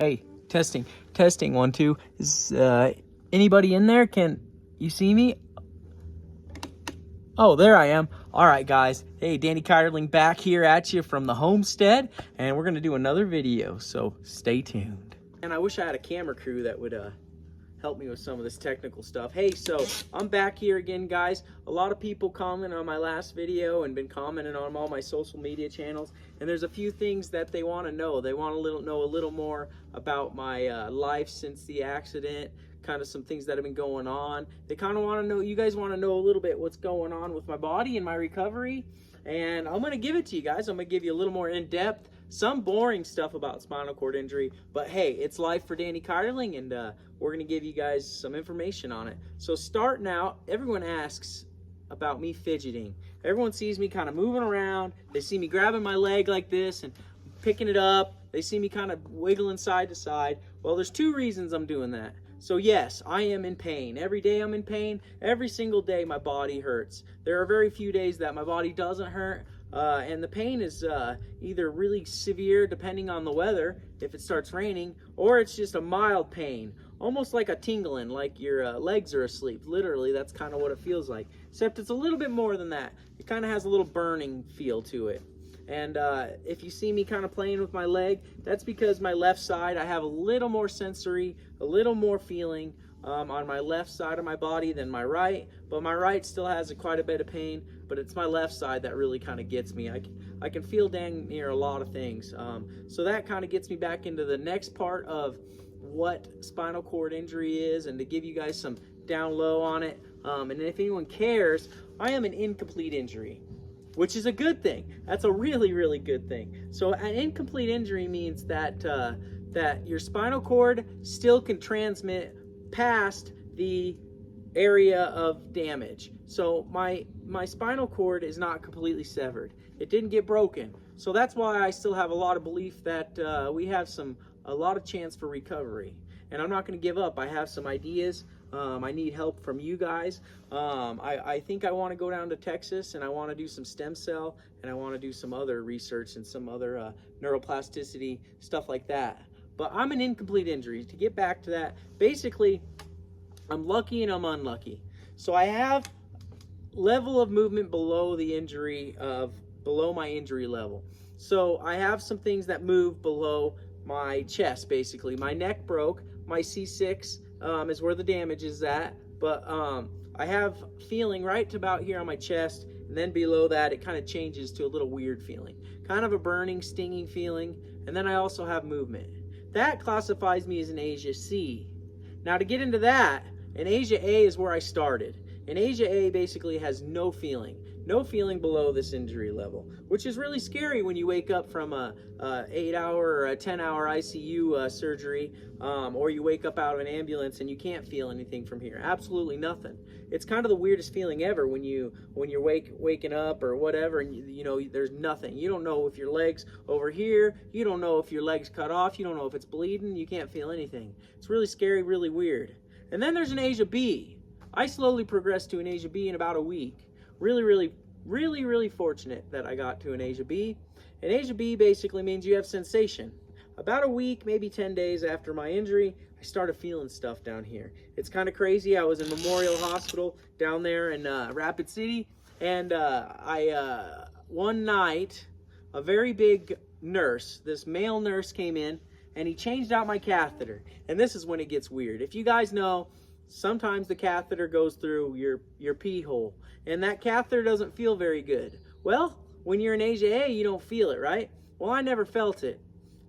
Hey, testing, 1, 2. Is anybody in there? Can you see me? Oh, there I am. All right, guys. Hey, Danny Kierling back here at you from the Homestead, and we're gonna do another video, so stay tuned. And I wish I had a camera crew that would help me with some of this technical stuff. Hey, so I'm back here again, guys. A lot of people commented on my last video and been commenting on all my social media channels, and there's a few things that they want to know. They want to know a little more about my life since the accident, kind of some things that have been going on. They kind of want to know, you guys want to know a little bit what's going on with my body and my recovery, and I'm going to give it to you guys. I'm going to give you a little more in-depth, some boring stuff about spinal cord injury, but hey, it's life for Danny Kierling, and we're going to give you guys some information on it. So starting out, everyone asks about me fidgeting. Everyone sees me kind of moving around. They see me grabbing my leg like this and picking it up. They see me kind of wiggling side to side. Well, there's two reasons I'm doing that. So yes, I am in pain. Every day I'm in pain. Every single day my body hurts. There are very few days that my body doesn't hurt. And the pain is either really severe depending on the weather, if it starts raining, or it's just a mild pain, almost like a tingling, like your legs are asleep. Literally, that's kind of what it feels like, except it's a little bit more than that. It kind of has a little burning feel to it. And if you see me kind of playing with my leg, that's because my left side, I have a little more sensory, a little more feeling on my left side of my body than my right, but my right still has quite a bit of pain, but it's my left side that really kind of gets me. I can feel dang near a lot of things. So that kind of gets me back into the next part of what spinal cord injury is, and to give you guys some down low on it. And if anyone cares, I am an incomplete injury, which is a good thing. That's a really, really good thing. So an incomplete injury means that that your spinal cord still can transmit past the area of damage. So my spinal cord is not completely severed. It didn't get broken. So that's why I still have a lot of belief that we have a lot of chance for recovery. And I'm not going to give up. I have some ideas. I need help from you guys. I think I want to go down to Texas, and I want to do some stem cell, and I want to do some other research and some other neuroplasticity, stuff like that. But I'm an incomplete injury. To get back to that, basically, I'm lucky and I'm unlucky. So I have level of movement below the injury, below my injury level. So I have some things that move below my chest, basically. My neck broke. My C6 is where the damage is at. But I have feeling right about here on my chest, and then below that it kind of changes to a little weird feeling. Kind of a burning, stinging feeling. And then I also have movement. That classifies me as an Asia C. Now to get into that, an Asia A is where I started. An Asia A basically has no feeling below this injury level, which is really scary when you wake up from a 8-hour or a 10-hour ICU surgery, or you wake up out of an ambulance and you can't feel anything from here. Absolutely nothing. It's kind of the weirdest feeling ever when you're waking up or whatever, and you know there's nothing. You don't know if your leg's over here. You don't know if your leg's cut off. You don't know if it's bleeding. You can't feel anything. It's really scary, really weird. And then there's an Asia B. I slowly progressed to an Asia B in about a week. Really fortunate that I got to an Asia B. An Asia B basically means you have sensation. About a week, maybe 10 days after my injury, I started feeling stuff down here. It's kind of crazy. I was in Memorial Hospital down there in Rapid City, and one night, a very big nurse, this male nurse came in, and he changed out my catheter. And this is when it gets weird. If you guys know, sometimes the catheter goes through your pee hole, and that catheter doesn't feel very good. Well, when you're in Asia A, you don't feel it, right? Well, I never felt it.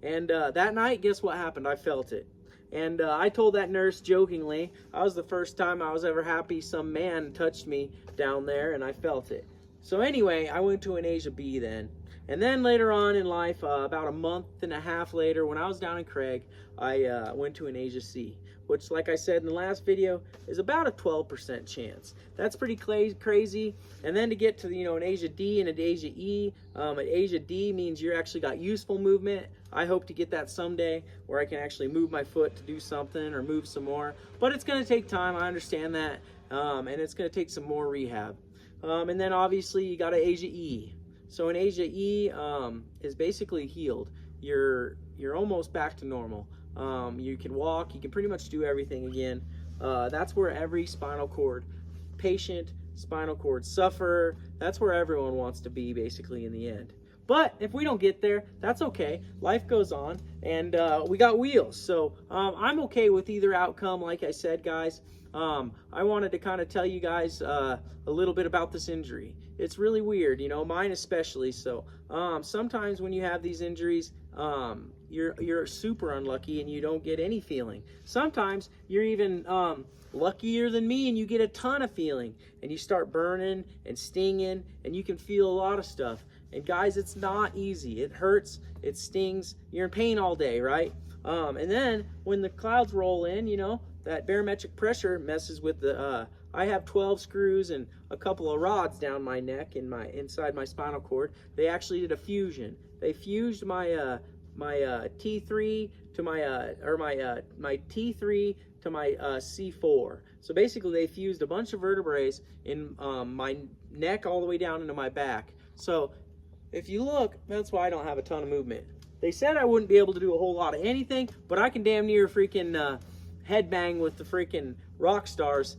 And that night, guess what happened? I felt it. And I told that nurse jokingly, I was the first time I was ever happy some man touched me down there, and I felt it. So anyway, I went to an Asia B then. And then later on in life, about a month and a half later, when I was down in Craig, I went to an Asia C, which, like I said in the last video, is about a 12% chance. That's pretty crazy. And then to get to an Asia D and an Asia E, an Asia D means you're actually got useful movement. I hope to get that someday, where I can actually move my foot to do something or move some more. But it's going to take time, I understand that, and it's going to take some more rehab. And then obviously you got an Asia E. So an Asia E is basically healed. You're almost back to normal. You can walk, you can pretty much do everything again. That's where every spinal cord patient, spinal cord sufferer, that's where everyone wants to be basically in the end. But if we don't get there, that's okay. Life goes on, and we got wheels. So I'm okay with either outcome. Like I said, guys, I wanted to kind of tell you guys a little bit about this injury. It's really weird, you know, mine especially. So sometimes when you have these injuries, you're super unlucky and you don't get any feeling. Sometimes you're even luckier than me and you get a ton of feeling, and you start burning and stinging, and you can feel a lot of stuff. And guys, it's not easy. It hurts, it stings, you're in pain all day, right? And then when the clouds roll in, you know, that barometric pressure messes with the, I have 12 screws and a couple of rods down my neck and inside my spinal cord. They actually did a fusion. They fused my T3 to my T3 to my C4. So basically they fused a bunch of vertebrae in my neck all the way down into my back. So if you look, that's why I don't have a ton of movement. They said I wouldn't be able to do a whole lot of anything, but I can damn near freaking headbang with the freaking rock stars.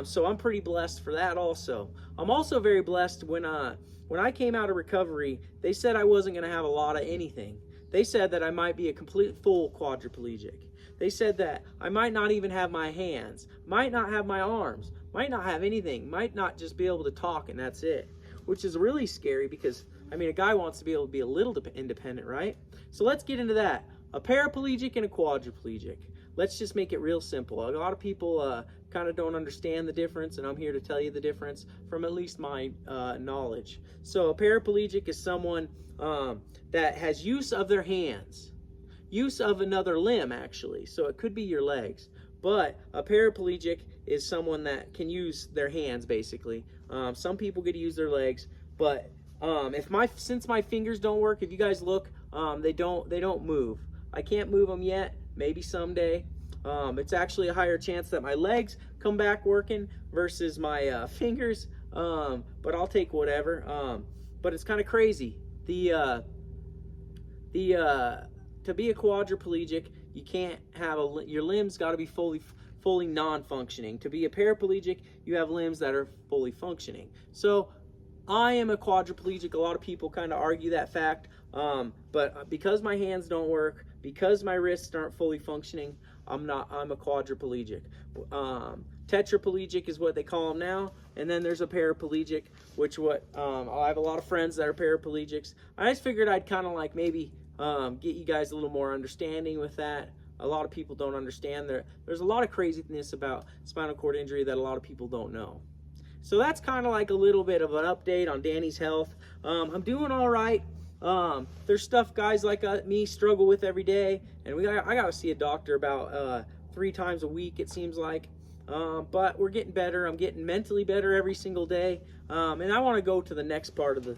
So I'm pretty blessed for that also. I'm also very blessed when I came out of recovery, they said I wasn't gonna have a lot of anything. They said that I might be a complete full quadriplegic. They said that I might not even have my hands, might not have my arms, might not have anything, might not just be able to talk, and that's it. Which is really scary because, I mean, a guy wants to be able to be a little independent, right? So let's get into that. A paraplegic and a quadriplegic. Let's just make it real simple. A lot of people kind of don't understand the difference, and I'm here to tell you the difference from at least my knowledge. So a paraplegic is someone that has use of their hands, use of another limb actually. So it could be your legs, but a paraplegic is someone that can use their hands basically. Some people get to use their legs, but since my fingers don't work, if you guys look, they don't move. I can't move them yet. Maybe someday. It's actually a higher chance that my legs come back working versus my fingers. But I'll take whatever. But it's kind of crazy. To be a quadriplegic, you can't have your limbs got to be fully non-functioning. To be a paraplegic, you have limbs that are fully functioning. So I am a quadriplegic. A lot of people kind of argue that fact, but because my hands don't work, because my wrists aren't fully functioning, I'm a quadriplegic. Tetraplegic is what they call them now, and then there's a paraplegic, which I have a lot of friends that are paraplegics. I just figured I'd kind of like maybe get you guys a little more understanding with that. A lot of people don't understand. There's a lot of craziness about spinal cord injury that a lot of people don't know. So that's kind of like a little bit of an update on Danny's health. I'm doing all right. There's stuff guys like me struggle with every day, and I gotta see a doctor about 3 times a week, it seems like. But we're getting better. I'm getting mentally better every single day. And I want to go to the next part of the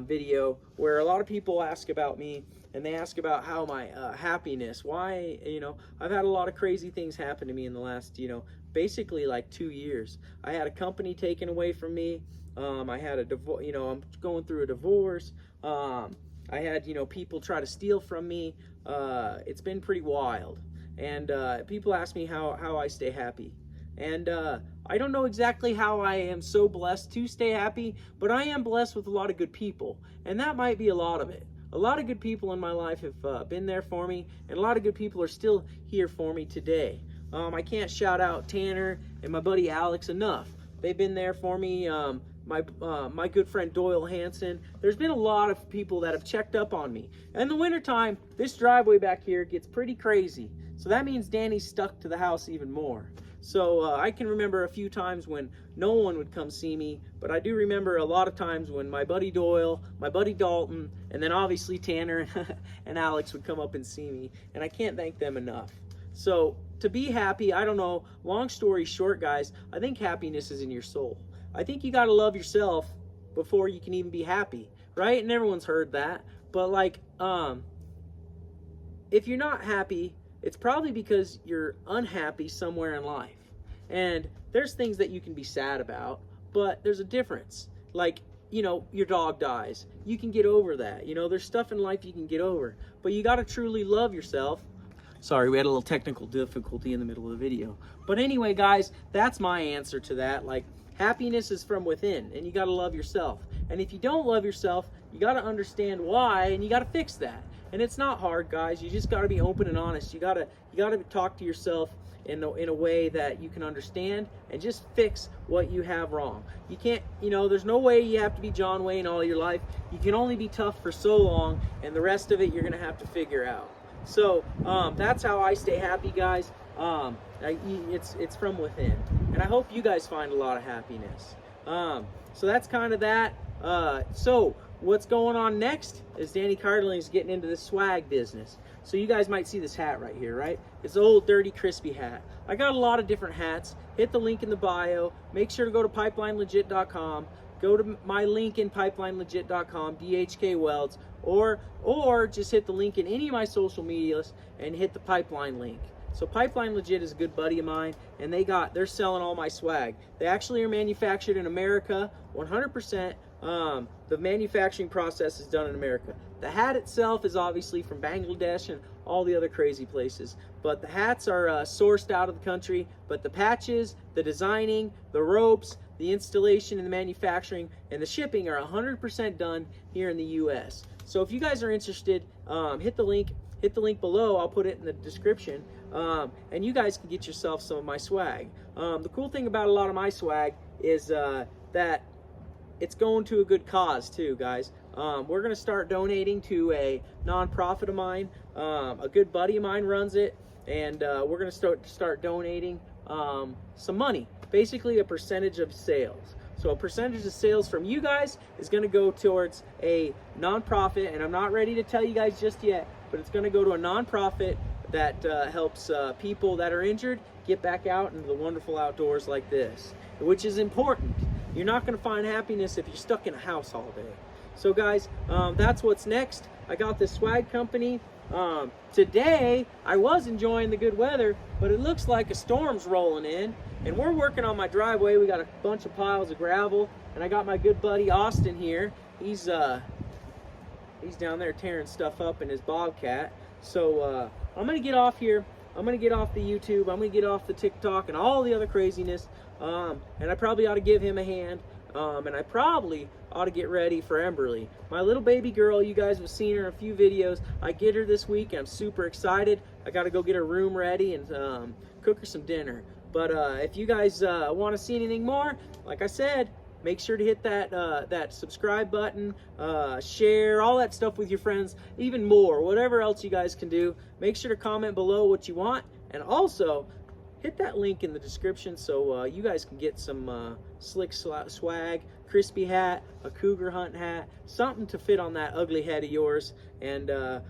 video where a lot of people ask about me, and they ask about how my happiness, why, you know, I've had a lot of crazy things happen to me in the last, you know, basically like 2 years. I had a company taken away from me. I had a divorce, you know, I'm going through a divorce. I had, you know, people try to steal from me. It's been pretty wild. And people ask me how I stay happy. And I don't know exactly how I am so blessed to stay happy, but I am blessed with a lot of good people. And that might be a lot of it. A lot of good people in my life have been there for me, and a lot of good people are still here for me today. I can't shout out Tanner and my buddy Alex enough. They've been there for me. My good friend Doyle Hansen. There's been a lot of people that have checked up on me. In the wintertime, this driveway back here gets pretty crazy. So that means Danny's stuck to the house even more. So I can remember a few times when no one would come see me, but I do remember a lot of times when my buddy Doyle, my buddy Dalton, and then obviously Tanner and Alex would come up and see me, and I can't thank them enough. So to be happy, I don't know, long story short, guys, I think happiness is in your soul. I think you got to love yourself before you can even be happy, right? And everyone's heard that, but like, if you're not happy, it's probably because you're unhappy somewhere in life. And there's things that you can be sad about, but there's a difference. Like, you know, your dog dies. You can get over that. You know, there's stuff in life you can get over. But you got to truly love yourself. Sorry, we had a little technical difficulty in the middle of the video. But anyway, guys, that's my answer to that. Like, happiness is from within, and you got to love yourself. And if you don't love yourself, you got to understand why, and you got to fix that. And it's not hard, guys. You just got to be open and honest. You got to talk to yourself in a way that you can understand and just fix what you have wrong. You can't, there's no way you have to be John Wayne all your life. You can only be tough for so long, and the rest of it you're going to have to figure out. So that's how I stay happy, guys. It's from within, and I hope you guys find a lot of happiness. So that's kind of that. So what's going on next is Danny Cardling is getting into the swag business. So you guys might see this hat right here, right? It's an old dirty crispy hat. I got a lot of different hats. Hit the link in the bio. Make sure to go to pipelinelegit.com. Go to my link in pipelinelegit.com, DHK Welds, or just hit the link in any of my social medias and hit the Pipeline link. So Pipeline Legit is a good buddy of mine, and they're selling all my swag. They actually are manufactured in America, 100%. The manufacturing process is done in America. The hat itself is obviously from Bangladesh and all the other crazy places, but the hats are sourced out of the country. But the patches, the designing, the ropes, the installation and the manufacturing and the shipping are 100% done here in the US. So if you guys are interested, hit the link below. I'll put it in the description, and you guys can get yourself some of my swag. The cool thing about a lot of my swag is that it's going to a good cause too, guys. We're gonna start donating to a non-profit of mine. A good buddy of mine runs it, and we're gonna start donating some money, basically a percentage of sales. So a percentage of sales from you guys is gonna go towards a non-profit, and I'm not ready to tell you guys just yet, but it's gonna go to a non-profit that helps people that are injured get back out into the wonderful outdoors like this, which is important. You're not going to find happiness if you're stuck in a house all day. So guys, that's what's next. I got this swag company. Today, I was enjoying the good weather, but it looks like a storm's rolling in, and we're working on my driveway. We got a bunch of piles of gravel, and I got my good buddy Austin here. He's down there tearing stuff up in his Bobcat. So I'm going to get off here. I'm going to get off the YouTube. I'm going to get off the TikTok and all the other craziness. And I probably ought to give him a hand. And I probably ought to get ready for Emberly. My little baby girl, you guys have seen her in a few videos. I get her this week, and I'm super excited. I got to go get her room ready and cook her some dinner. But if you guys want to see anything more, like I said, make sure to hit that subscribe button, share, all that stuff with your friends, even more, whatever else you guys can do. Make sure to comment below what you want, and also hit that link in the description so you guys can get some slick swag, crispy hat, a cougar hunt hat, something to fit on that ugly head of yours, and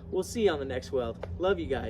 we'll see you on the next weld. Love you guys.